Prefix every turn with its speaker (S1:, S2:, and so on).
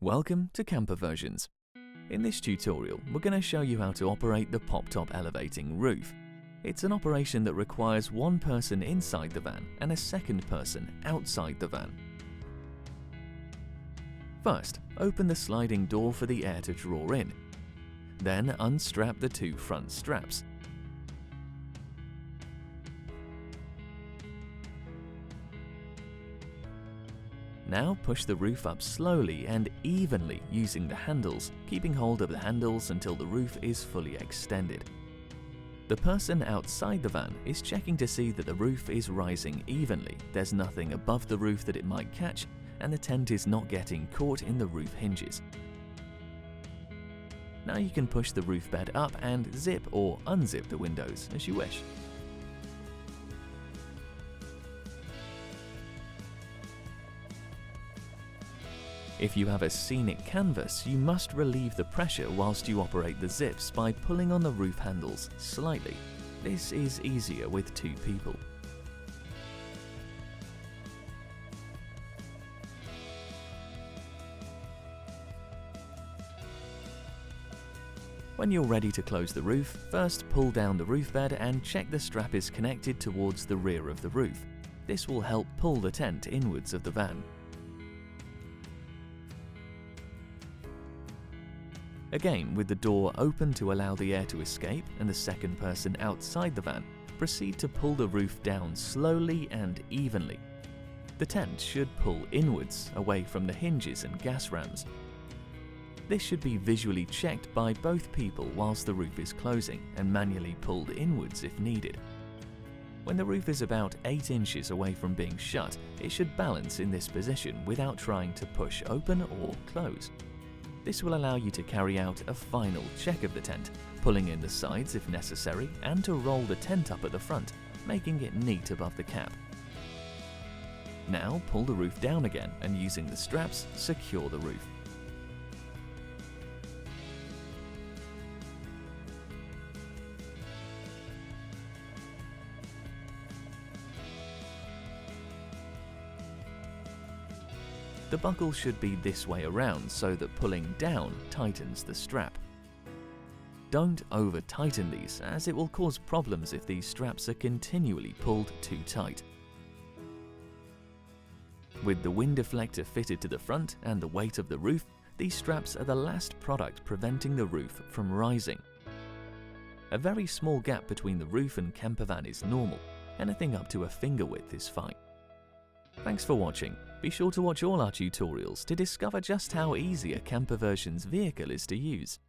S1: Welcome to Camper Versions. In this tutorial, we're going to show you how to operate the pop-top elevating roof. It's an operation that requires one person inside the van and a second person outside the van. First, open the sliding door for the air to draw in. Then unstrap the two front straps. Now push the roof up slowly and evenly using the handles, keeping hold of the handles until the roof is fully extended. The person outside the van is checking to see that the roof is rising evenly, there's nothing above the roof that it might catch, and the tent is not getting caught in the roof hinges. Now you can push the roof bed up and zip or unzip the windows as you wish. If you have a scenic canvas, you must relieve the pressure whilst you operate the zips by pulling on the roof handles slightly. This is easier with two people. When you're ready to close the roof, first pull down the roof bed and check the strap is connected towards the rear of the roof. This will help pull the tent inwards of the van. Again, with the door open to allow the air to escape and the second person outside the van, proceed to pull the roof down slowly and evenly. The tent should pull inwards, away from the hinges and gas rams. This should be visually checked by both people whilst the roof is closing and manually pulled inwards if needed. When the roof is about 8 inches away from being shut, it should balance in this position without trying to push open or close. This will allow you to carry out a final check of the tent, pulling in the sides if necessary, and to roll the tent up at the front, making it neat above the cap. Now pull the roof down again and using the straps, secure the roof. The buckle should be this way around so that pulling down tightens the strap. Don't over-tighten these, as it will cause problems if these straps are continually pulled too tight. With the wind deflector fitted to the front and the weight of the roof, these straps are the last product preventing the roof from rising. A very small gap between the roof and camper van is normal. Anything up to a finger width is fine. Thanks for watching. Be sure to watch all our tutorials to discover just how easy a Camper Versions vehicle is to use.